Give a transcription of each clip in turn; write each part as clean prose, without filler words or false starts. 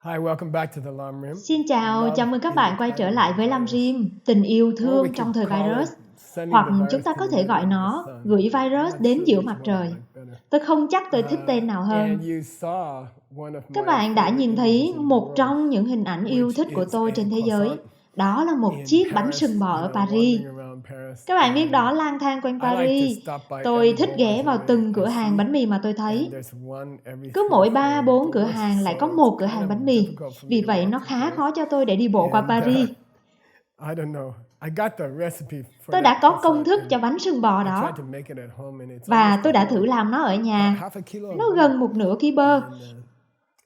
Hi, welcome back to the Lam Rim. Xin chào, chào mừng các bạn quay trở lại với Lam Rim, tình yêu thương trong thời virus. Hoặc chúng ta có thể gọi nó gửi virus đến giữa mặt trời. Tôi không chắc tôi thích tên nào hơn. Các bạn đã nhìn thấy một trong những hình ảnh yêu thích của tôi trên thế giới. Đó là một chiếc bánh sừng bò ở Paris. Các bạn biết đó, lang thang quanh Paris. Tôi thích ghé vào từng cửa hàng bánh mì mà tôi thấy. Cứ mỗi 3-4 cửa hàng lại có một cửa hàng bánh mì. Vì vậy nó khá khó cho tôi để đi bộ qua Paris. Tôi đã có công thức cho bánh sừng bò đó. Và tôi đã thử làm nó ở nhà. Nó gần một nửa ký bơ.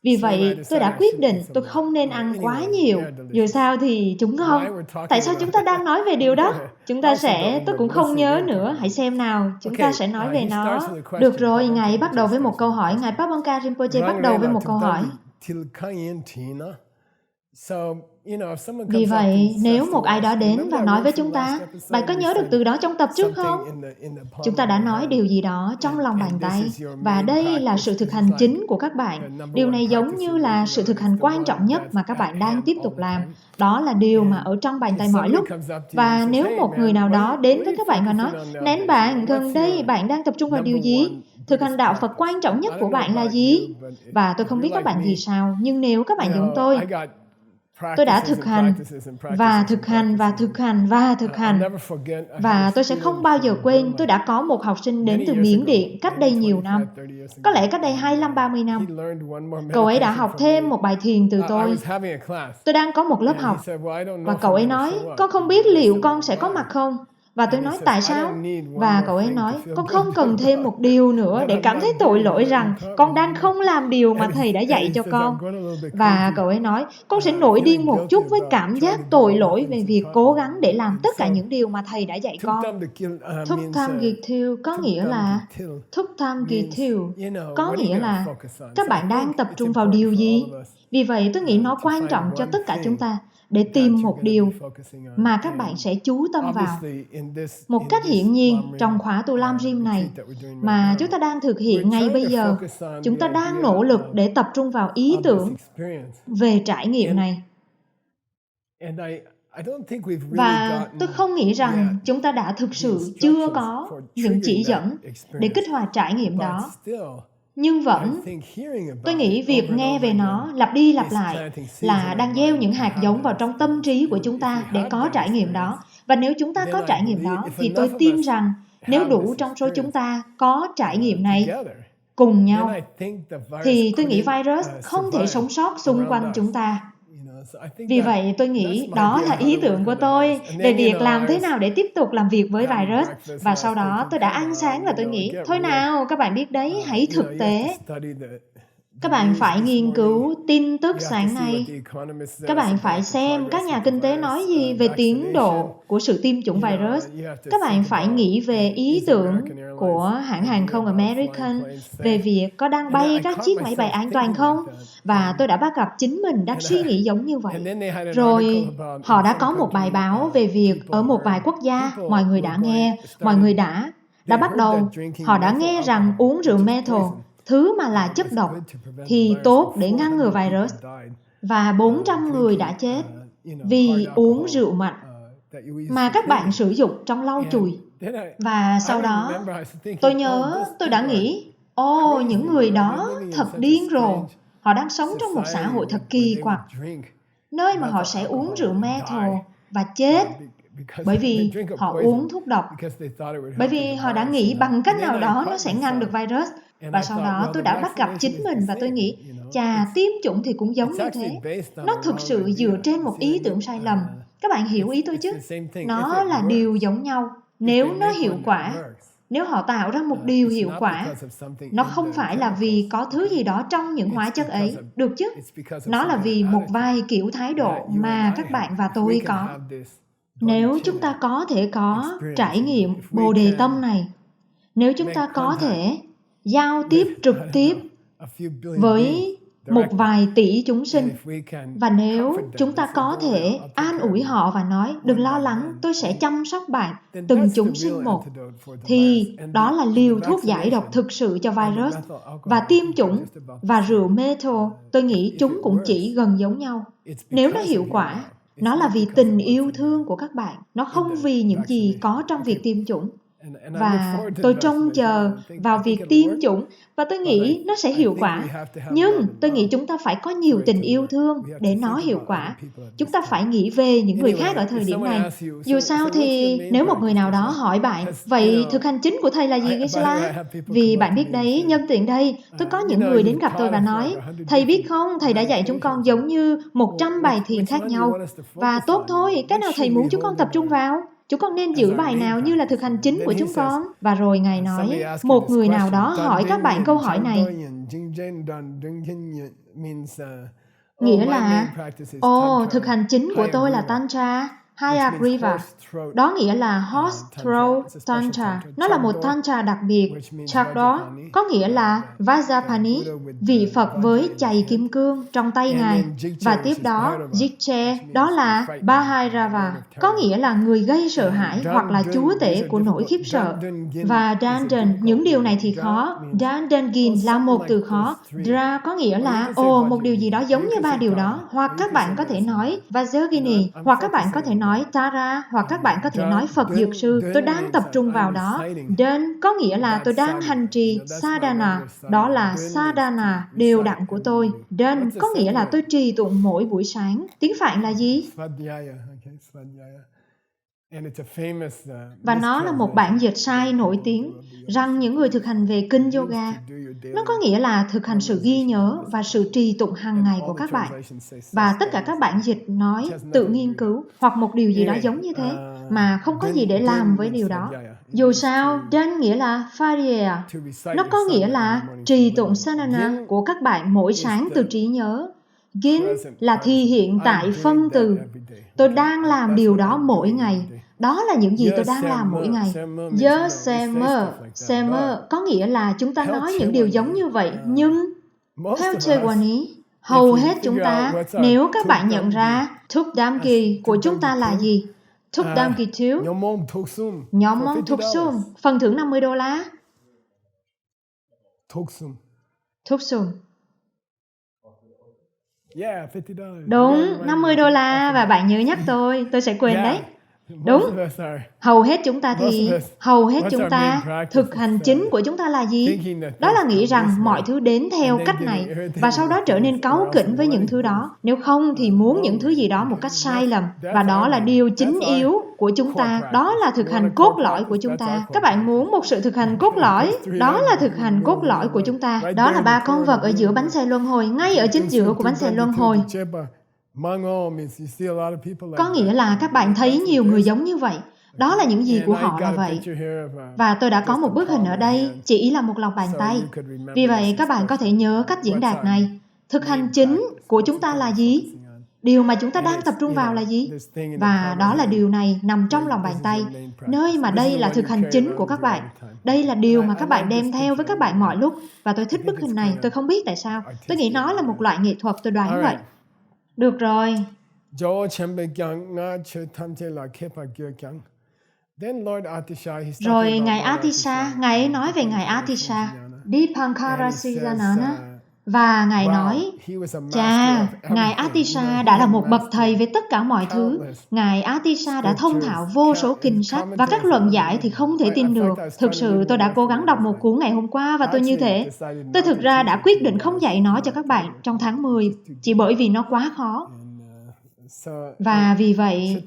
Vì vậy, tôi đã quyết định tôi không nên ăn quá nhiều. Dù sao thì chúng ngon. Tại sao chúng ta đang nói về điều đó? Tôi cũng không nhớ nữa. Hãy xem nào, chúng ta sẽ nói về nó. Được rồi, Ngài bắt đầu với một câu hỏi. Ngài Papanka Rinpoche bắt đầu với một câu hỏi. Vì vậy, nếu một ai đó đến và nói với chúng ta, bạn có nhớ được từ đó trong tập trước không? Chúng ta đã nói điều gì đó trong lòng bàn tay, và đây là sự thực hành chính của các bạn. Điều này giống như là sự thực hành quan trọng nhất mà các bạn đang tiếp tục làm. Đó là điều mà ở trong bàn tay mọi lúc. Và nếu một người nào đó đến với các bạn và nói, nén bạn, gần đây bạn đang tập trung vào điều gì? Thực hành đạo Phật quan trọng nhất của bạn là gì? Và tôi không biết các bạn thì sao, nhưng nếu các bạn giống tôi đã thực hành và thực hành và thực hành và thực hành. Và tôi sẽ không bao giờ quên, tôi đã có một học sinh đến từ Miến Điện cách đây nhiều năm. Có lẽ cách đây 25-30 năm. Cậu ấy đã học thêm một bài thiền từ tôi. Tôi đang có một lớp học. Và cậu ấy nói, con không biết liệu con sẽ có mặt không? Và tôi nói tại sao? Và cậu ấy nói, con không cần thêm một điều nữa để cảm thấy tội lỗi rằng con đang không làm điều mà thầy đã dạy cho con. Và cậu ấy nói, con sẽ nổi điên một chút với cảm giác tội lỗi về việc cố gắng để làm tất cả những điều mà thầy đã dạy con. Thúc tham ghi thiêu có nghĩa là các bạn đang tập trung vào điều gì? Vì vậy tôi nghĩ nó quan trọng cho tất cả chúng ta để tìm một điều mà các bạn sẽ chú tâm vào. Một cách hiển nhiên, trong khóa tu Lam Rim này mà chúng ta đang thực hiện ngay bây giờ, chúng ta đang nỗ lực để tập trung vào ý tưởng về trải nghiệm này. Và tôi không nghĩ rằng chúng ta đã thực sự chưa có những chỉ dẫn để kích hoạt trải nghiệm đó. Nhưng vẫn, tôi nghĩ việc nghe về nó lặp đi lặp lại là đang gieo những hạt giống vào trong tâm trí của chúng ta để có trải nghiệm đó. Và nếu chúng ta có trải nghiệm đó, thì tôi tin rằng nếu đủ trong số chúng ta có trải nghiệm này cùng nhau, thì tôi nghĩ virus không thể sống sót xung quanh chúng ta. Vì vậy, tôi nghĩ đó là ý tưởng của tôi về việc làm thế nào để tiếp tục làm việc với virus. Và sau đó tôi đã ăn sáng và tôi nghĩ, thôi nào, các bạn biết đấy, hãy thực tế. Các bạn phải nghiên cứu tin tức sáng nay. Các bạn phải xem các nhà kinh tế nói gì về tiến độ của sự tiêm chủng virus. Các bạn phải nghĩ về ý tưởng của hãng hàng không American về việc có đang bay các chiếc máy bay an toàn không? Và tôi đã bắt gặp chính mình đang suy nghĩ giống như vậy. Rồi họ đã có một bài báo về việc ở một vài quốc gia, mọi người đã bắt đầu, họ đã nghe rằng uống rượu methyl, thứ mà là chất độc, thì tốt để ngăn ngừa virus. Và 400 người đã chết vì uống rượu mạnh mà các bạn sử dụng trong lau chùi. Và sau đó, tôi nhớ tôi đã nghĩ, những người đó thật điên rồ. Họ đang sống trong một xã hội thật kỳ quặc, nơi mà họ sẽ uống rượu methyl và chết bởi vì họ uống thuốc độc. Bởi vì họ đã nghĩ bằng cách nào đó nó sẽ ngăn được virus. Và sau đó tôi đã bắt gặp chính mình và tôi nghĩ, tiêm chủng thì cũng giống như thế. Nó thực sự dựa trên một ý tưởng sai lầm. Các bạn hiểu ý tôi chứ? Nó là điều giống nhau. Nếu nó hiệu quả, nếu họ tạo ra một điều hiệu quả, nó không phải là vì có thứ gì đó trong những hóa chất ấy, được chứ? Nó là vì một vài kiểu thái độ mà các bạn và tôi có. Nếu chúng ta có thể có trải nghiệm Bồ Đề Tâm này, nếu chúng ta có thể giao tiếp trực tiếp với một vài tỷ chúng sinh. Và nếu chúng ta có thể an ủi họ và nói, đừng lo lắng, tôi sẽ chăm sóc bạn, từng chúng sinh một, thì đó là liều thuốc giải độc thực sự cho virus. Và tiêm chủng và rượu menthol, tôi nghĩ chúng cũng chỉ gần giống nhau. Nếu nó hiệu quả, nó là vì tình yêu thương của các bạn, nó không vì những gì có trong việc tiêm chủng. Và tôi trông chờ vào việc tiêm chủng và tôi nghĩ nó sẽ hiệu quả. Nhưng tôi nghĩ chúng ta phải có nhiều tình yêu thương để nó hiệu quả. Chúng ta phải nghĩ về những người khác ở thời điểm này. Dù sao thì nếu một người nào đó hỏi bạn, vậy thực hành chính của thầy là gì Gisela? Vì bạn biết đấy, nhân tiện đây, tôi có những người đến gặp tôi và nói, thầy biết không, thầy đã dạy chúng con giống như 100 bài thiền khác nhau. Và tốt thôi, cái nào thầy muốn chúng con tập trung vào? Chúng con nên giữ bài nào như là thực hành chính của chúng con? Và rồi Ngài nói, một người nào đó hỏi các bạn câu hỏi này. Nghĩa là, thực hành chính của tôi là Tantra, Hayagriva. Đó nghĩa là Horse Throw Tantra. Nó là một Tantra đặc biệt. Chak đó có nghĩa là Vajrapani, vị Phật với chày kim cương trong tay Ngài. Và tiếp đó, Jikche, đó là Bhairava, có nghĩa là người gây sợ hãi hoặc là chúa tể của nỗi khiếp sợ. Và Dandan, những điều này thì khó. Dandangin là một từ khó. Dra có nghĩa là, một điều gì đó giống như ba điều đó. Hoặc các bạn có thể nói Vajragini, hoặc các bạn có thể nói Tara, hoặc các bạn có thể nói Phật Dược Sư. Tôi đang tập trung vào đó. Dan có nghĩa là tôi đang hành trì Sadhana, đó là Sadhana đều đặn của tôi. Dan có nghĩa là tôi trì tụng mỗi buổi sáng. Tiếng Phạn là gì? Và nó là một bản dịch sai nổi tiếng rằng những người thực hành về kinh yoga, nó có nghĩa là thực hành sự ghi nhớ và sự trì tụng hàng ngày của các bạn. Và tất cả các bản dịch nói tự nghiên cứu hoặc một điều gì đó giống như thế mà không có gì để làm với điều đó. Dù sao, Dan nghĩa là Fariya. Nó có nghĩa là trì tụng Sadhana của các bạn mỗi sáng từ trí nhớ. Gin là thi hiện tại phân từ. Tôi đang làm điều đó mỗi ngày. Đó là những gì tôi đang làm mỗi ngày. Semer có nghĩa là chúng ta nói những điều giống như vậy, nhưng theo Chegwani, hầu hết chúng ta, nếu các bạn nhận ra Thukdamki của chúng ta là gì? Thukdamki thiếu, nhóm món Thuksum, phần thưởng $50. Thuksum. Đúng, $50 và bạn nhớ nhắc tôi sẽ quên đấy. Đúng, hầu hết chúng ta thực hành chính của chúng ta là gì? Đó là nghĩ rằng mọi thứ đến theo cách này và sau đó trở nên cáu kỉnh với những thứ đó. Nếu không thì muốn những thứ gì đó một cách sai lầm. Và đó là điều chính yếu của chúng ta. Đó là thực hành cốt lõi của chúng ta. Các bạn muốn một sự thực hành cốt lõi? Đó là thực hành cốt lõi của chúng ta. Đó là 3 con vật ở giữa bánh xe luân hồi, ngay ở chính giữa của bánh xe luân hồi. Có nghĩa là các bạn thấy nhiều người giống như vậy. Đó là những gì của họ là vậy. Và tôi đã có một bức hình ở đây, chỉ là một lòng bàn tay. Vì vậy các bạn có thể nhớ cách diễn đạt này. Thực hành chính của chúng ta là gì? Điều mà chúng ta đang tập trung vào là gì? Và đó là điều này nằm trong lòng bàn tay, nơi mà đây là thực hành chính của các bạn. Đây là điều mà các bạn đem theo với các bạn mọi lúc. Và tôi thích bức hình này, tôi không biết tại sao. Tôi nghĩ nó là một loại nghệ thuật, tôi đoán vậy. Được rồi. Rồi Ngài Atisha, Ngài ấy nói về Ngài Atisha, Dipankara Siddhanana, và Ngài nói, Ngài Atisha đã là một bậc thầy về tất cả mọi thứ. Ngài Atisha đã thông thạo vô số kinh sách và các luận giải thì không thể tin được. Thực sự tôi đã cố gắng đọc một cuốn ngày hôm qua và tôi như thế. Tôi thực ra đã quyết định không dạy nó cho các bạn trong tháng 10, chỉ bởi vì nó quá khó. Và vì vậy,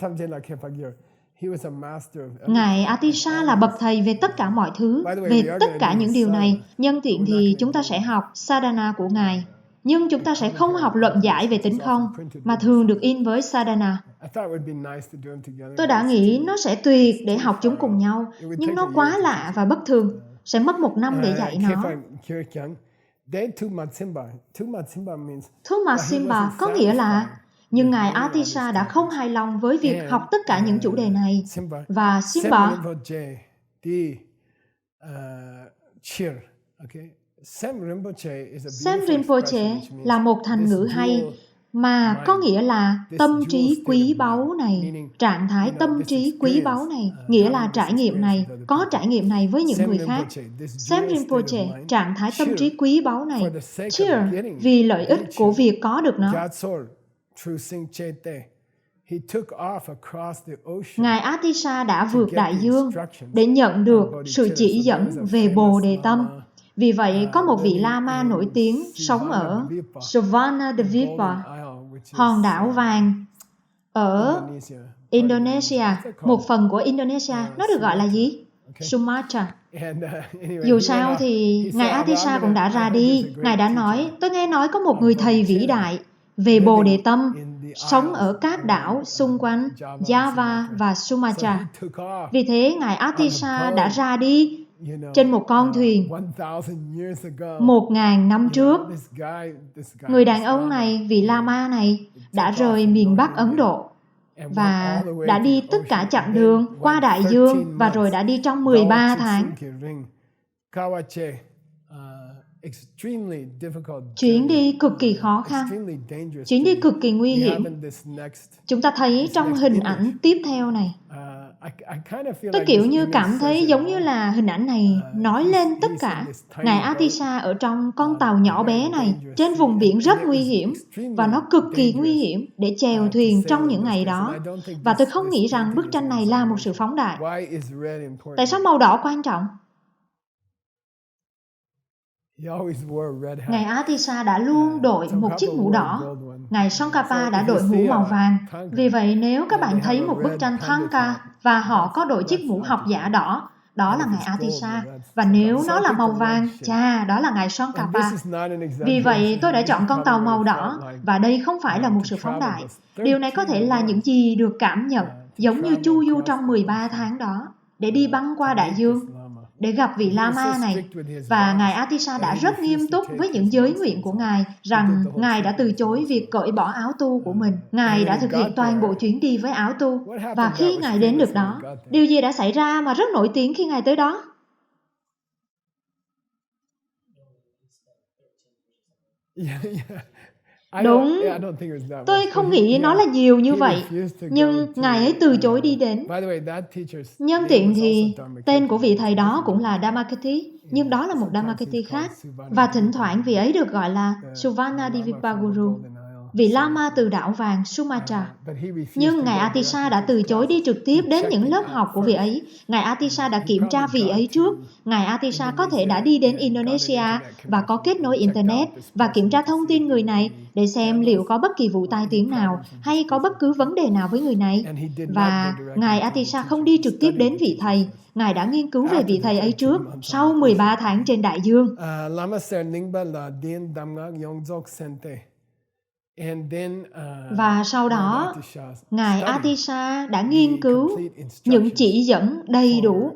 Ngài Atisha là bậc thầy về tất cả mọi thứ, về tất cả những điều này. Nhân tiện thì chúng ta sẽ học sadhana của Ngài. Nhưng chúng ta sẽ không học luận giải về tính không, mà thường được in với sadhana. Tôi đã nghĩ nó sẽ tuyệt để học chúng cùng nhau, nhưng nó quá lạ và bất thường. Sẽ mất 1 năm để dạy nó. Thumasimba có nghĩa là nhưng Ngài Atisha đã không hài lòng với việc học tất cả những chủ đề này. Và Simba, Sem Rinpoche là một thành ngữ hay mà có nghĩa là tâm trí quý báu này, trạng thái tâm trí quý báu này, nghĩa là trải nghiệm này, có trải nghiệm này với những người khác. Sem Rinpoche, trạng thái tâm trí quý báu này, cheer, vì lợi ích của việc có được nó. Ngài Atisha đã vượt đại dương để nhận được sự chỉ dẫn về Bồ Đề Tâm. Vì vậy, có một vị Lama nổi tiếng sống ở Savanadvipa, hòn đảo vàng ở Indonesia, một phần của Indonesia. Nó được gọi là gì? Sumatra. Dù sao thì Ngài Atisha cũng đã ra đi. Ngài đã nói, tôi nghe nói có một người thầy vĩ đại về Bồ Đề Tâm sống ở các đảo xung quanh Java và Sumatra. Vì thế, Ngài Atisha đã ra đi trên một con thuyền 1.000 năm trước. Người đàn ông này, vị Lama này, đã rời miền Bắc Ấn Độ và đã đi tất cả chặng đường qua đại dương và rồi đã đi trong 13 tháng. Chuyến đi cực kỳ khó khăn, chuyến đi cực kỳ nguy hiểm. Chúng ta thấy trong hình ảnh tiếp theo này, tôi kiểu như cảm thấy giống như là hình ảnh này nói lên tất cả. Ngài Atisha ở trong con tàu nhỏ bé này, trên vùng biển rất nguy hiểm, và nó cực kỳ nguy hiểm để chèo thuyền trong những ngày đó. Và tôi không nghĩ rằng bức tranh này là một sự phóng đại. Tại sao màu đỏ quan trọng? Ngài Atisha đã luôn đội một chiếc mũ đỏ. Ngài Tsongkhapa đã đội mũ màu vàng. Vì vậy, nếu các bạn thấy một bức tranh Thangka và họ có đội chiếc mũ học giả đỏ, đó là Ngài Atisha. Và nếu nó là màu vàng, đó là Ngài Tsongkhapa. Vì vậy, tôi đã chọn con tàu màu đỏ, và đây không phải là một sự phóng đại. Điều này có thể là những gì được cảm nhận, giống như chu du trong 13 tháng đó, để đi băng qua đại dương, để gặp vị Lama này. Và Ngài Atisha đã rất nghiêm túc với những giới nguyện của Ngài, rằng Ngài đã từ chối việc cởi bỏ áo tu của mình. Ngài đã thực hiện toàn bộ chuyến đi với áo tu. Và khi Ngài đến được đó, điều gì đã xảy ra mà rất nổi tiếng khi Ngài tới đó? Đúng, tôi không nghĩ nó là nhiều như vậy, nhưng Ngài ấy từ chối đi đến. Nhân tiện thì tên của vị thầy đó cũng là Dhammakati, nhưng đó là một Dhammakati khác, và thỉnh thoảng vị ấy được gọi là Suvanadvipa Guru, vị Lama từ đảo vàng Sumatra. Nhưng Ngài Atisha đã từ chối đi trực tiếp đến những lớp học của vị ấy. Ngài Atisha đã kiểm tra vị ấy trước. Ngài Atisha có thể đã đi đến Indonesia và có kết nối Internet và kiểm tra thông tin người này để xem liệu có bất kỳ vụ tai tiếng nào hay có bất cứ vấn đề nào với người này. Và Ngài Atisha không đi trực tiếp đến vị thầy. Ngài đã nghiên cứu về vị thầy ấy trước, sau 13 tháng trên đại dương. Và sau đó, Ngài Atisha đã nghiên cứu những chỉ dẫn đầy đủ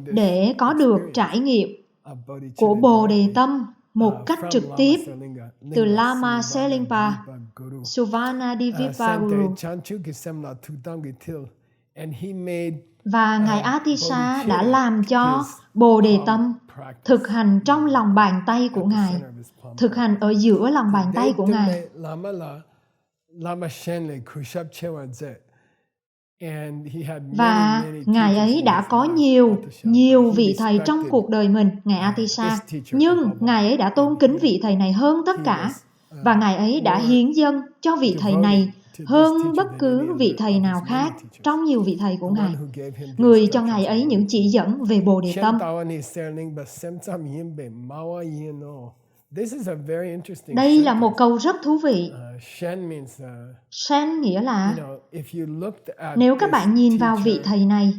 để có được trải nghiệm của Bồ Đề Tâm một cách trực tiếp từ Lama Selingpa, Suvanadvipa Guru. Và Ngài Atisha đã làm cho Bồ Đề Tâm thực hành trong lòng bàn tay của Ngài, thực hành ở giữa lòng bàn tay của Ngài. Và Ngài ấy đã có nhiều vị thầy trong cuộc đời mình, Ngài Atisha, nhưng Ngài ấy đã tôn kính vị thầy này hơn tất cả, và Ngài ấy đã hiến dâng cho vị thầy này hơn bất cứ vị thầy nào khác trong nhiều vị thầy của Ngài, người cho Ngài ấy những chỉ dẫn về Bồ Đề Tâm. Đây là một câu rất thú vị. Shen nghĩa là nếu các bạn nhìn vào vị thầy này,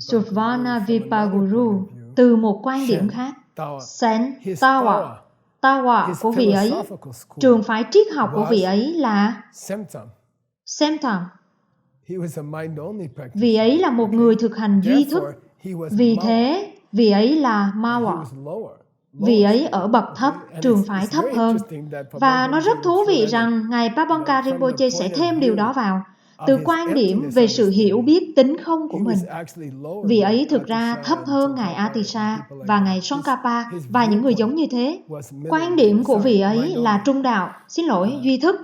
Suvanadvipa Guru, từ một quan điểm khác, Sen, Tawa của vị ấy, trường phái triết học của vị ấy là Semtam. Vị ấy là một người thực hành duy thức. Vì thế, vị ấy là Mawa. Vị ấy ở bậc thấp, trường phái thấp hơn. Và nó rất thú vị rằng Ngài Papanka Rinpoche sẽ thêm điều đó vào. từ quan điểm về sự hiểu biết tính không của mình. Vị ấy thực ra thấp hơn Ngài Atisha và Ngài Tsongkhapa và những người giống như thế. Quan điểm của vị ấy là trung đạo, duy thức.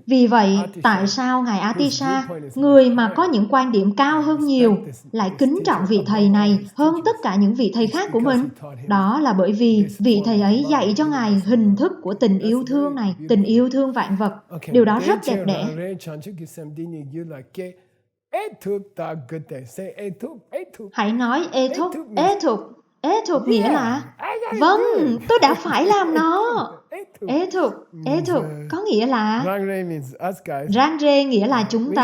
Vì vậy, tại sao Ngài Atisha, người mà có những quan điểm cao hơn nhiều, lại kính trọng vị thầy này hơn tất cả những vị thầy khác của mình? Đó là bởi vì vị thầy ấy dạy cho Ngài hình thức của tình yêu thương này, tình yêu thương vạn vật. Điều đó rất đẹp đẽ. Hãy nói Ê thục nghĩa là vâng, tôi đã phải làm nó. Ê thục có nghĩa là Rang rê nghĩa là chúng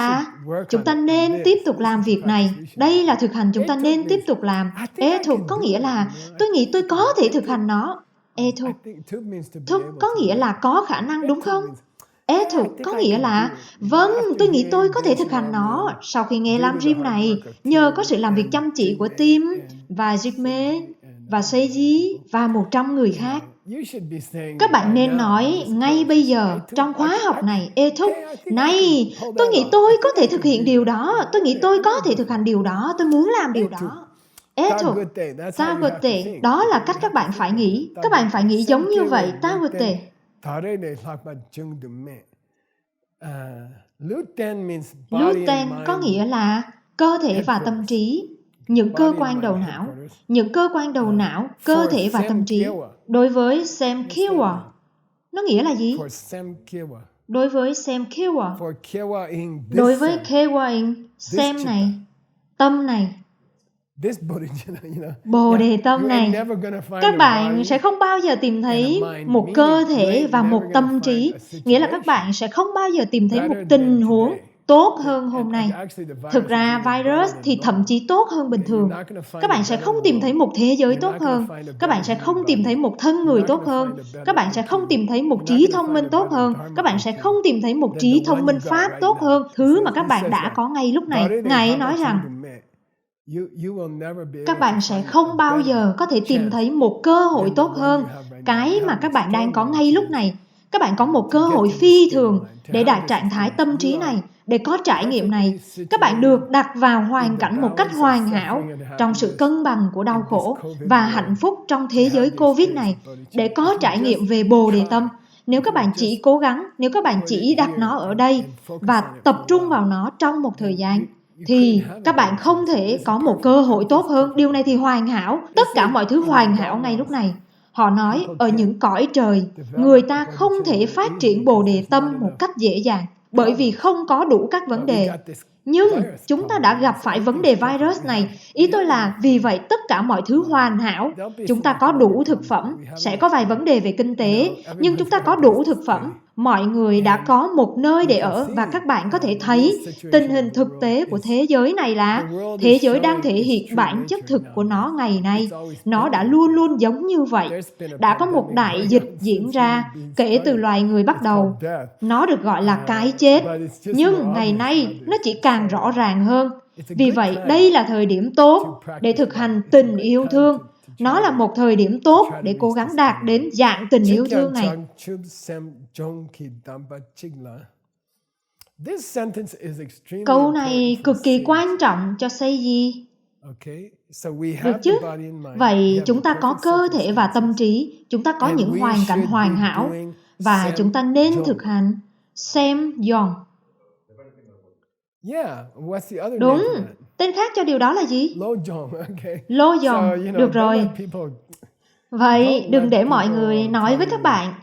ta nên tiếp tục làm việc này. Đây là thực hành chúng ta nên tiếp tục làm. Ê thục có nghĩa là tôi nghĩ tôi có thể thực hành nó. Ê thục có nghĩa là có khả năng, đúng không? Ê thục có nghĩa là vâng, tôi nghĩ tôi có thể thực hành nó. Sau khi nghe Lam Rim này, nhờ có sự làm việc chăm chỉ của Tim và Jigme và Seiji và 100 người khác, các bạn nên nói ngay bây giờ trong khóa học này, Ê thúc, này, tôi nghĩ tôi có thể thực hiện điều đó, tôi nghĩ tôi có thể thực hành điều đó, tôi muốn làm điều đó. Ê thúc, Tawate, đó là cách các bạn phải nghĩ. Các bạn phải nghĩ giống như vậy, Tawate. Luten có nghĩa là cơ thể và tâm trí, những cơ quan đầu não, cơ thể và tâm trí. Đối với Sam Kiewa, nó nghĩa là gì? Đối với Sam Kiewa, đối với Kewa, Sam này, tâm này, Bồ đề tâm này, các bạn sẽ không bao giờ tìm thấy một cơ thể và một tâm trí, nghĩa là các bạn sẽ không bao giờ tìm thấy một tình huống tốt hơn hôm nay. Thực ra virus thì thậm chí tốt hơn bình thường. Các bạn sẽ không tìm thấy một thế giới tốt hơn. Các bạn sẽ không tìm thấy một thân người tốt hơn. Các bạn sẽ không tìm thấy một trí thông minh tốt hơn. Các bạn sẽ không tìm thấy một trí thông minh pháp tốt hơn thứ mà các bạn đã có ngay lúc này. Ngài nói rằng các bạn sẽ không bao giờ có thể tìm thấy một cơ hội tốt hơn cái mà các bạn đang có ngay lúc này. Các bạn có một cơ hội phi thường để đạt trạng thái tâm trí này, để có trải nghiệm này. Các bạn được đặt vào hoàn cảnh một cách hoàn hảo trong sự cân bằng của đau khổ và hạnh phúc trong thế giới Covid này, để có trải nghiệm về Bồ đề tâm. Nếu các bạn chỉ cố gắng, nếu các bạn chỉ đặt nó ở đây và tập trung vào nó trong một thời gian, thì các bạn không thể có một cơ hội tốt hơn. Điều này thì hoàn hảo, tất cả mọi thứ hoàn hảo ngay lúc này. Họ nói ở những cõi trời, người ta không thể phát triển Bồ đề tâm một cách dễ dàng, bởi vì không có đủ các vấn đề. Nhưng chúng ta đã gặp phải vấn đề virus này. Ý tôi là vì vậy tất cả mọi thứ hoàn hảo. Chúng ta có đủ thực phẩm, sẽ có vài vấn đề về kinh tế, nhưng chúng ta có đủ thực phẩm. Mọi người đã có một nơi để ở và các bạn có thể thấy tình hình thực tế của thế giới này là thế giới đang thể hiện bản chất thực của nó ngày nay. Nó đã luôn luôn giống như vậy. Đã có một đại dịch diễn ra kể từ loài người bắt đầu. Nó được gọi là cái chết. Nhưng ngày nay nó chỉ càng rõ ràng hơn. Vì vậy đây là thời điểm tốt để thực hành tình yêu thương. Nó là một thời điểm tốt để cố gắng đạt đến dạng tình yêu thương này. Câu này cực kỳ quan trọng cho Seiji. Được chứ? Vậy chúng ta có cơ thể và tâm trí, chúng ta có những hoàn cảnh hoàn hảo và chúng ta nên thực hành Sam Yong. Đúng, tên khác cho điều đó là gì? Lo Yong, được rồi. Vậy đừng để mọi người nói với các bạn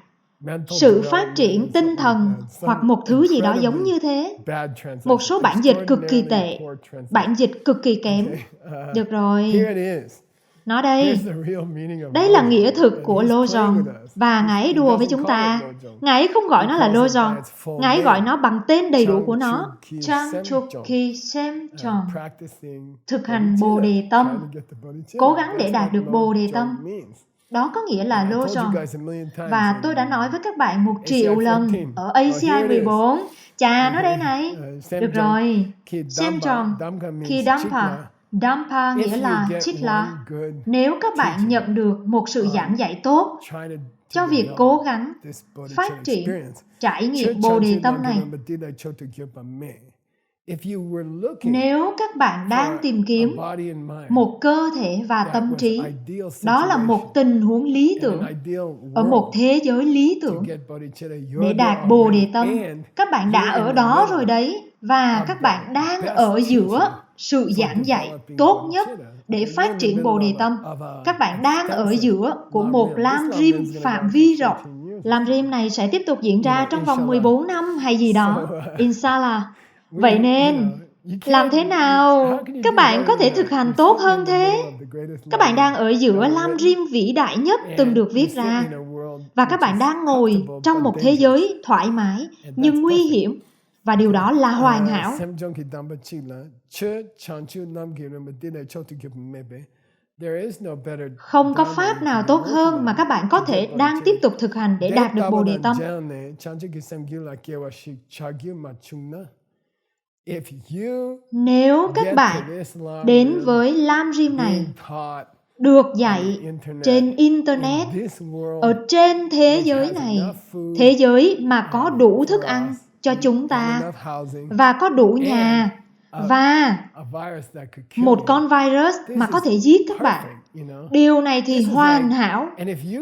sự phát triển tinh thần hoặc một thứ gì đó giống như thế. Một số bản dịch cực kỳ tệ, bản dịch cực kỳ kém. Được rồi. Nó đây. Đây là nghĩa thực của Lojong. Và Ngài ấy đùa với chúng ta. Ngài ấy không gọi nó là Lojong. Ngài ấy gọi nó bằng tên đầy đủ của nó. Changchukki Semchong. Thực hành Bồ đề tâm. Cố gắng để đạt được Bồ đề tâm. Đó có nghĩa là Lojong. Và tôi đã nói với các bạn 1 triệu lần ở ACI 14. Chà, nó đây này. Được rồi. Semchong. Khi Dampa. Dampa nghĩa là Chitla. Nếu các bạn nhận được một sự giảng dạy tốt cho việc cố gắng phát triển trải nghiệm Bồ đề tâm này, Nếu các bạn đang tìm kiếm một cơ thể và tâm trí, đó là một tình huống lý tưởng, ở một thế giới lý tưởng, để đạt Bồ Đề Tâm, các bạn đã ở đó rồi đấy, và các bạn đang ở giữa sự giảng dạy tốt nhất để phát triển Bồ Đề Tâm. Các bạn đang ở giữa của một Lam Rim phạm vi rộng. Lam Rim này sẽ tiếp tục diễn ra trong vòng 14 năm hay gì đó, Inshallah. Vậy nên, làm thế nào các bạn có thể thực hành tốt hơn thế? Các bạn đang ở giữa Lam Rim vĩ đại nhất từng được viết ra, và các bạn đang ngồi trong một thế giới thoải mái nhưng nguy hiểm, và điều đó là hoàn hảo. Không có pháp nào tốt hơn mà các bạn có thể đang tiếp tục thực hành để đạt được Bồ Đề Tâm. Nếu các bạn đến với Lam Rim này, được dạy trên Internet, ở trên thế giới này, thế giới mà có đủ thức ăn cho chúng ta, và có đủ nhà, và một con virus mà có thể giết các bạn. Điều này thì hoàn hảo.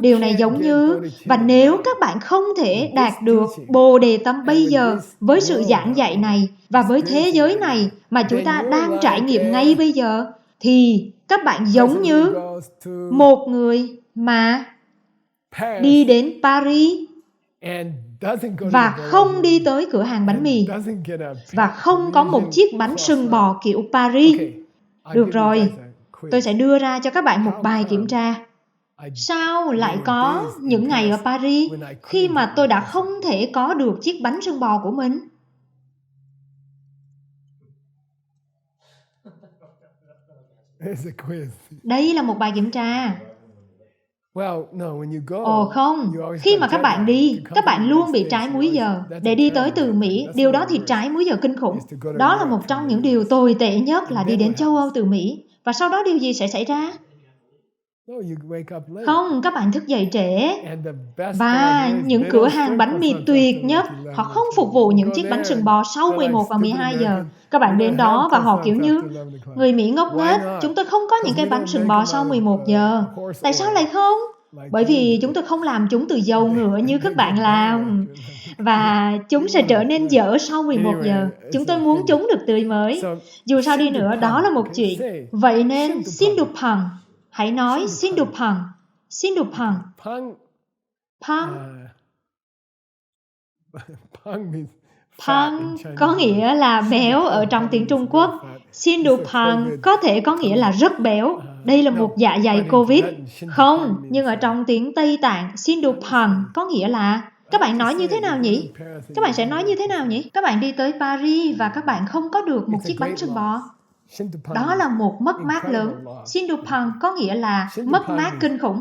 Điều này giống như, và nếu các bạn không thể đạt được Bồ Đề Tâm bây giờ với sự giảng dạy này và với thế giới này mà chúng ta đang trải nghiệm ngay bây giờ, thì các bạn giống như một người mà đi đến Paris và không đi tới cửa hàng bánh mì và không có một chiếc bánh sừng bò kiểu Paris. Được rồi, tôi sẽ đưa ra cho các bạn một bài kiểm tra. Sao lại có những ngày ở Paris khi mà tôi đã không thể có được chiếc bánh sừng bò của mình? Đây là một bài kiểm tra. Ồ không, khi mà các bạn đi, các bạn luôn bị trái múi giờ. Để đi tới từ Mỹ, điều đó thì trái múi giờ kinh khủng. Đó là một trong những điều tồi tệ nhất, là đi đến châu Âu từ Mỹ. Và sau đó điều gì sẽ xảy ra? Không, các bạn thức dậy trễ. Và những cửa hàng bánh mì tuyệt nhất, họ không phục vụ những chiếc bánh sừng bò sau 11 và 12 giờ. Các bạn đến đó và họ kiểu như, người Mỹ ngốc nghếch, chúng tôi không có những cái bánh sừng bò sau 11 giờ. Tại sao lại không? Bởi vì chúng tôi không làm chúng từ dầu ngựa như các bạn làm. Và chúng sẽ trở nên dở sau 11 giờ. Chúng tôi muốn chúng được tươi mới. Dù sao đi nữa, đó là một chuyện. Vậy nên, Sindupang. Hãy nói Sindupang. Sindupang. Pang có nghĩa là béo ở trong tiếng Trung Quốc. Sindupang có thể có nghĩa là rất béo. Đây là một dạ dày Covid. Không, nhưng ở trong tiếng Tây Tạng, Sindupang có nghĩa là... Các bạn nói như thế nào nhỉ? Các bạn sẽ nói như thế nào nhỉ? Các bạn đi tới Paris và các bạn không có được một chiếc bánh sừng bò. Đó là một mất mát lớn. Sindupang có nghĩa là mất mát kinh khủng.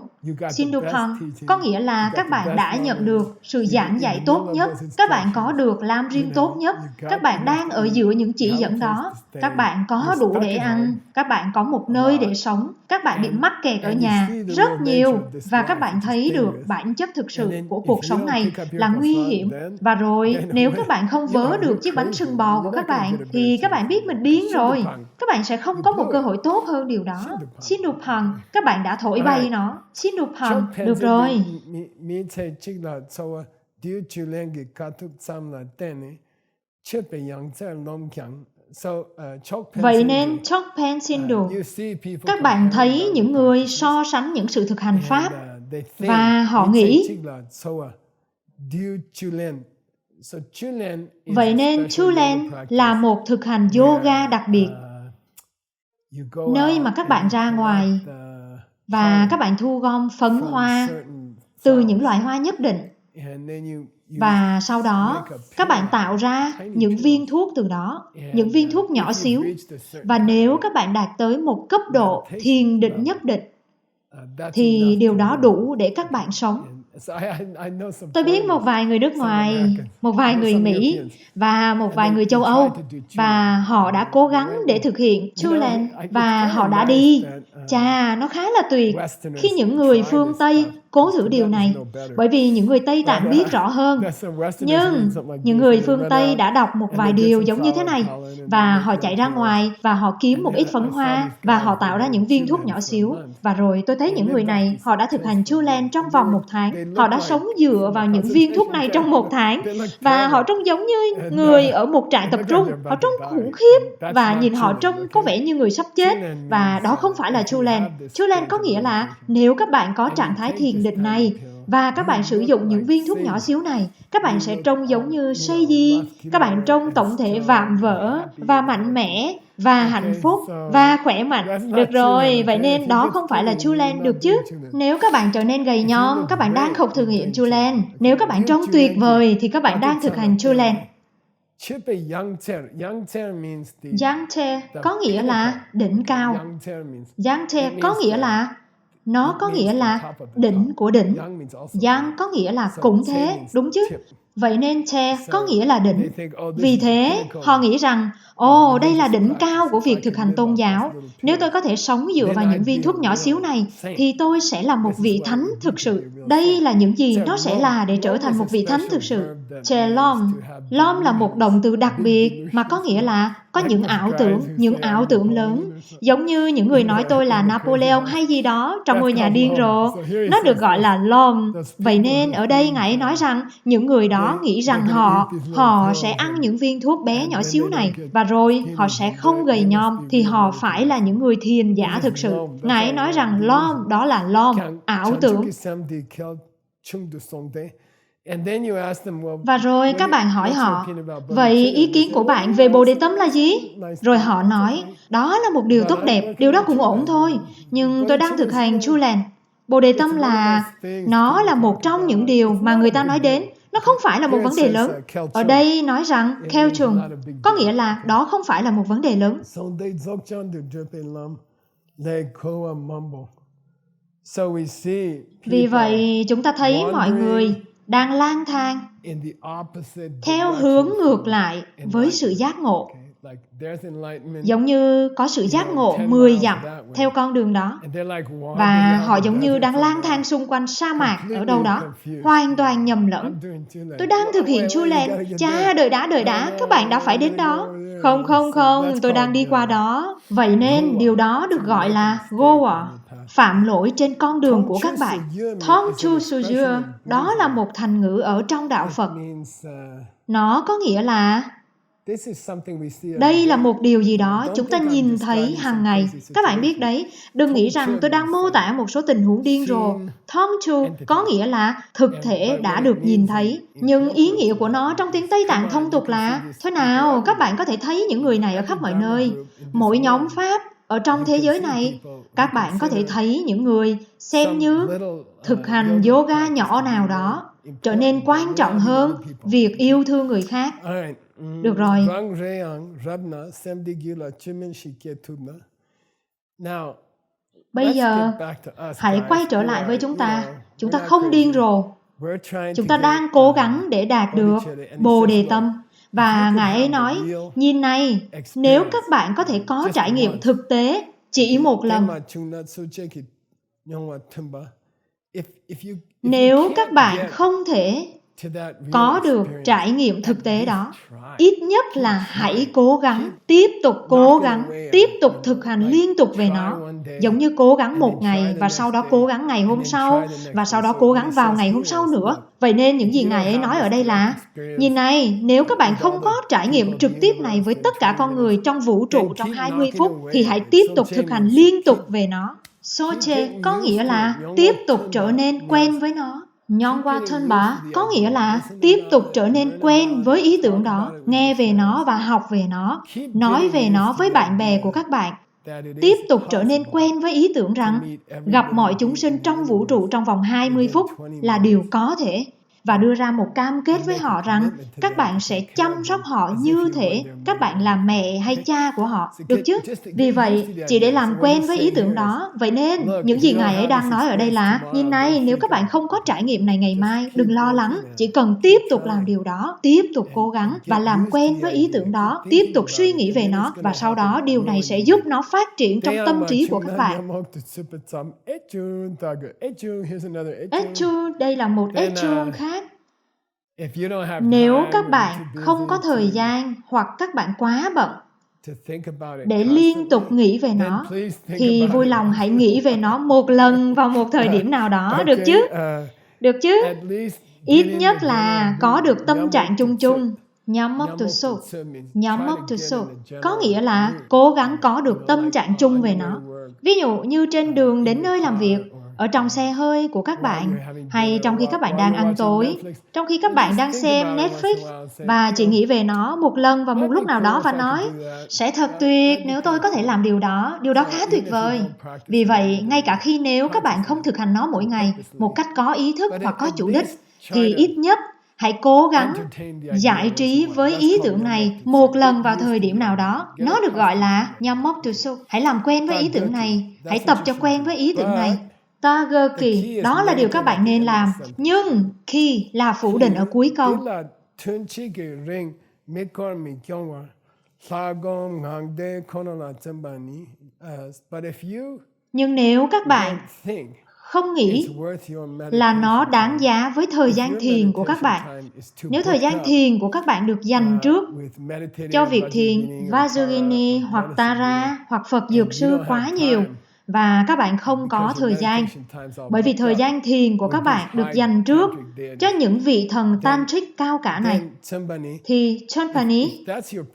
Sindupang có nghĩa là các bạn đã nhận được sự giảng dạy tốt nhất, các bạn có được Lam Rim tốt nhất, các bạn đang ở giữa những chỉ dẫn đó, các bạn có đủ để ăn, các bạn có một nơi để sống, các bạn bị mắc kẹt ở nhà rất nhiều, và các bạn thấy được bản chất thực sự của cuộc sống này là nguy hiểm. Và rồi, nếu các bạn không vớ được chiếc bánh sừng bò của các bạn, thì các bạn biết mình điên rồi. Các bạn sẽ không có một cơ hội tốt hơn điều đó. Sindupang, các bạn đã thổi bay nó. Sindupang, được rồi. Vậy nên Chokpen Sindu, các bạn thấy những người so sánh những sự thực hành Pháp và họ nghĩ vậy nên Chulen là một thực hành yoga đặc biệt, nơi mà các bạn ra ngoài và các bạn thu gom phấn hoa từ những loại hoa nhất định, và sau đó các bạn tạo ra những viên thuốc từ đó, những viên thuốc nhỏ xíu. Và nếu các bạn đạt tới một cấp độ thiền định nhất định, thì điều đó đủ để các bạn sống. Tôi biết một vài người nước ngoài, một vài người Mỹ và một vài người châu Âu, và họ đã cố gắng để thực hiện Chulen và họ đã đi. Chà, nó khá là tuyệt. Khi những người phương Tây cố thử điều này, bởi vì những người Tây Tạng biết rõ hơn. Nhưng những người phương Tây đã đọc một vài điều giống như thế này, và họ chạy ra ngoài và họ kiếm một ít phấn hoa và họ tạo ra những viên thuốc nhỏ xíu. Và rồi tôi thấy những người này, họ đã thực hành Chu Lan trong vòng 1 tháng. Họ đã sống dựa vào những viên thuốc này trong 1 tháng. Và họ trông giống như người ở một trại tập trung. Họ trông khủng khiếp và nhìn họ trông có vẻ như người sắp chết. Và đó không phải là Chu Lan. Chu Lan có nghĩa là nếu các bạn có trạng thái thiền định này và các bạn sử dụng những viên thuốc nhỏ xíu này, các bạn sẽ trông giống như Seiji. Các bạn trông tổng thể vạm vỡ và mạnh mẽ và hạnh phúc và khỏe mạnh. Được rồi, vậy nên đó không phải là Chu Lan được chứ. Nếu các bạn trở nên gầy nhom, các bạn đang không thực hiện Chu Lan. Nếu các bạn trông tuyệt vời thì các bạn đang thực hành Chu Lan. Yangte có nghĩa là đỉnh cao. Yangte có nghĩa là nó có nghĩa là đỉnh của đỉnh. Yang có nghĩa là cũng thế, đúng chứ? Vậy nên Te có nghĩa là đỉnh. Vì thế, họ nghĩ rằng, đây là đỉnh cao của việc thực hành tôn giáo. Nếu tôi có thể sống dựa vào những viên thuốc nhỏ xíu này, thì tôi sẽ là một vị thánh thực sự. Đây là những gì nó sẽ là để trở thành một vị thánh thực sự. Te Lom. Lom là một động từ đặc biệt mà có nghĩa là có những ảo tưởng lớn. Giống như những người nói tôi là Napoleon hay gì đó trong ngôi nhà điên rồ. Nó được gọi là Lom. Vậy nên ở đây Ngài ấy nói rằng những người đó nghĩ rằng họ sẽ ăn những viên thuốc bé nhỏ xíu này và rồi họ sẽ không gầy nhom, thì họ phải là những người thiền giả thực sự. Ngài ấy nói rằng Lom đó là Lom, ảo tưởng. Và rồi các bạn hỏi họ, vậy ý kiến của bạn về Bồ Đề Tâm là gì? Rồi họ nói, đó là một điều tốt đẹp, điều đó cũng ổn thôi. Nhưng tôi đang thực hành Chu Lan. Bồ Đề Tâm nó là một trong những điều mà người ta nói đến. Nó không phải là một vấn đề lớn. Ở đây nói rằng Kelchung, có nghĩa là đó không phải là một vấn đề lớn. Vì vậy, chúng ta thấy mọi người đang lang thang theo hướng ngược lại với sự giác ngộ. Giống như có sự giác ngộ 10 dặm theo con đường đó. Và họ giống như đang lang thang xung quanh sa mạc ở đâu đó, hoàn toàn nhầm lẫn. Tôi đang thực hiện Chu Lan. Cha, đợi đã, các bạn đã phải đến đó. Không, tôi đang đi qua đó. Vậy nên điều đó được gọi là Goa, phạm lỗi trên con đường của các bạn. Thong Chu Sujur, đó là một thành ngữ ở trong đạo Phật. Nó có nghĩa là đây là một điều gì đó chúng ta nhìn thấy hàng ngày. Các bạn biết đấy, đừng nghĩ rằng tôi đang mô tả một số tình huống điên rồ. Thong Chu có nghĩa là thực thể đã được nhìn thấy. Nhưng ý nghĩa của nó trong tiếng Tây Tạng thông tục là thế nào? Các bạn có thể thấy những người này ở khắp mọi nơi. Mỗi nhóm Pháp ở trong thế giới này, các bạn có thể thấy những người xem như thực hành yoga nhỏ nào đó trở nên quan trọng hơn việc yêu thương người khác. Được rồi. Bây giờ, hãy quay trở lại với chúng ta. Chúng ta không điên rồ. Chúng ta đang cố gắng để đạt được Bồ Đề Tâm. Và Ngài ấy nói, nhìn này, nếu các bạn có thể có trải nghiệm thực tế chỉ một lần, nếu các bạn không thể có được trải nghiệm thực tế đó, ít nhất là hãy cố gắng, tiếp tục thực hành liên tục về nó. Giống như cố gắng một ngày và sau đó cố gắng ngày hôm sau và sau đó cố gắng vào ngày hôm sau nữa. Vậy nên những gì Ngài ấy nói ở đây là, nhìn này, nếu các bạn không có trải nghiệm trực tiếp này với tất cả con người trong vũ trụ trong 20 phút, thì hãy tiếp tục thực hành liên tục về nó. Soche có nghĩa là tiếp tục trở nên quen với nó. Nyongwa Thonpa có nghĩa là tiếp tục trở nên quen với ý tưởng đó, nghe về nó và học về nó, nói về nó với bạn bè của các bạn. Tiếp tục trở nên quen với ý tưởng rằng gặp mọi chúng sinh trong vũ trụ trong vòng 20 phút là điều có thể. và đưa ra một cam kết với họ rằng các bạn sẽ chăm sóc họ như thể các bạn là mẹ hay cha của họ, được chứ? Vì vậy, chỉ để làm quen với ý tưởng đó, vậy nên những gì Ngài ấy đang nói ở đây là, nhìn này, nếu các bạn không có trải nghiệm này ngày mai, đừng lo lắng, chỉ cần tiếp tục làm điều đó, tiếp tục cố gắng và làm quen với ý tưởng đó, tiếp tục suy nghĩ về nó, và sau đó điều này sẽ giúp nó phát triển trong tâm trí của các bạn. Etchu, đây là một etchu khác. Nếu các bạn không có thời gian hoặc các bạn quá bận để liên tục nghĩ về nó, thì vui lòng hãy nghĩ về nó một lần vào một thời điểm nào đó, được chứ? Được chứ? Ít nhất là có được tâm trạng chung chung. Nyamoktuso. Nyamoktuso có nghĩa là cố gắng có được tâm trạng chung về nó. Ví dụ như trên đường đến nơi làm việc, ở trong xe hơi của các bạn, hay trong khi các bạn đang ăn tối, trong khi các bạn đang xem Netflix, và chỉ nghĩ về nó một lần vào một lúc nào đó và nói, sẽ thật tuyệt nếu tôi có thể làm điều đó khá tuyệt vời. Vì vậy, ngay cả khi nếu các bạn không thực hành nó mỗi ngày, một cách có ý thức hoặc có chủ đích, thì ít nhất hãy cố gắng giải trí với ý tưởng này một lần vào thời điểm nào đó. Nó được gọi là Nyamoktuso. Hãy làm quen với ý tưởng này. Hãy tập cho quen với ý tưởng này. Tagerki, đó là điều các bạn nên làm. Nhưng khi là phủ định ở cuối câu. Nhưng nếu các bạn không nghĩ là nó đáng giá với thời gian thiền của các bạn, nếu thời gian thiền của các bạn được dành trước cho việc thiền Vajrayana hoặc Tara hoặc Phật Dược Sư quá nhiều, và các bạn không có thời gian, bởi vì thời gian thiền của các bạn được dành trước cho những vị thần tantric cao cả này, thì Chonpani,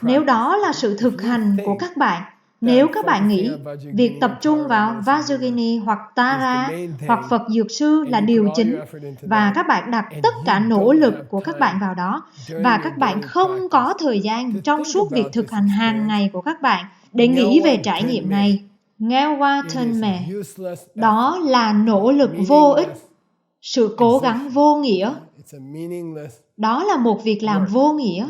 nếu đó là sự thực hành của các bạn, nếu các bạn nghĩ việc tập trung vào Vajrayana hoặc Tara hoặc Phật Dược Sư là điều chính, và các bạn đặt tất cả nỗ lực của các bạn vào đó, và các bạn không có thời gian trong suốt việc thực hành hàng ngày của các bạn để nghĩ về trải nghiệm này, Ngewa Tenme, đó là nỗ lực vô ích, sự cố gắng vô nghĩa. Đó là một việc làm vô nghĩa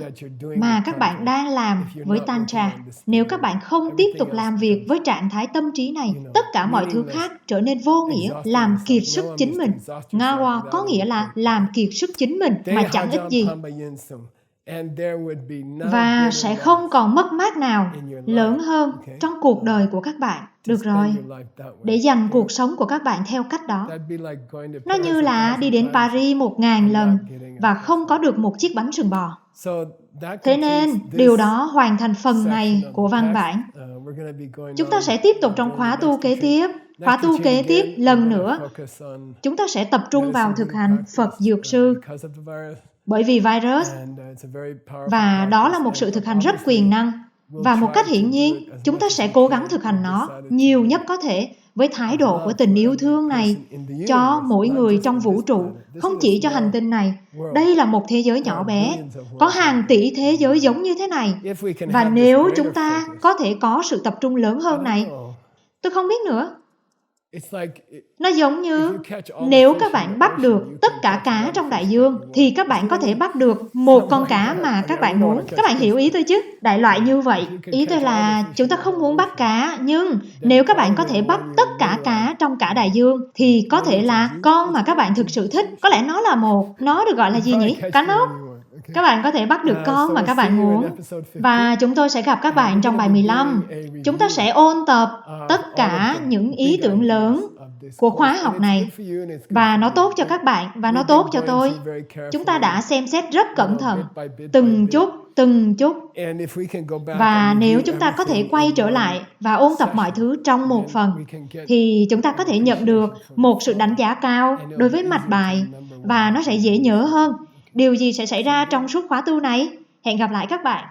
mà các bạn đang làm với Tantra. Nếu các bạn không tiếp tục làm việc với trạng thái tâm trí này, tất cả mọi thứ khác trở nên vô nghĩa, làm kiệt sức chính mình. Ngawa có nghĩa là làm kiệt sức chính mình mà chẳng ích gì. Và sẽ không còn mất mát nào lớn hơn trong cuộc đời của các bạn. Được rồi, để dành cuộc sống của các bạn theo cách đó. Nó như là đi đến Paris 1000 lần và không có được một chiếc bánh sừng bò. Thế nên, điều đó hoàn thành phần này của văn bản. Chúng ta sẽ tiếp tục trong khóa tu kế tiếp. Khóa tu kế tiếp lần nữa, chúng ta sẽ tập trung vào thực hành Phật Dược Sư. Bởi vì virus, và đó là một sự thực hành rất quyền năng. Và một cách hiển nhiên, chúng ta sẽ cố gắng thực hành nó nhiều nhất có thể với thái độ của tình yêu thương này cho mỗi người trong vũ trụ, không chỉ cho hành tinh này. Đây là một thế giới nhỏ bé, có hàng tỷ thế giới giống như thế này. Và nếu chúng ta có thể có sự tập trung lớn hơn này, tôi không biết nữa. Nó giống như nếu các bạn bắt được tất cả cá trong đại dương thì các bạn có thể bắt được một con cá mà các bạn muốn. Các bạn hiểu ý tôi chứ? Đại loại như vậy. Ý tôi là chúng ta không muốn bắt cá, nhưng nếu các bạn có thể bắt tất cả cá trong cả đại dương thì có thể là con mà các bạn thực sự thích. Có lẽ nó được gọi là gì nhỉ? Cá nóc. Các bạn có thể bắt được con mà các bạn muốn. Và chúng tôi sẽ gặp các bạn trong bài 15. Chúng ta sẽ ôn tập tất cả những ý tưởng lớn của khóa học này. Và nó tốt cho các bạn và nó tốt cho tôi. Chúng ta đã xem xét rất cẩn thận, từng chút. Và nếu chúng ta có thể quay trở lại và ôn tập mọi thứ trong một phần, thì chúng ta có thể nhận được một sự đánh giá cao đối với mạch bài và nó sẽ dễ nhớ hơn. Điều gì sẽ xảy ra trong suốt khóa tu này? Hẹn gặp lại các bạn.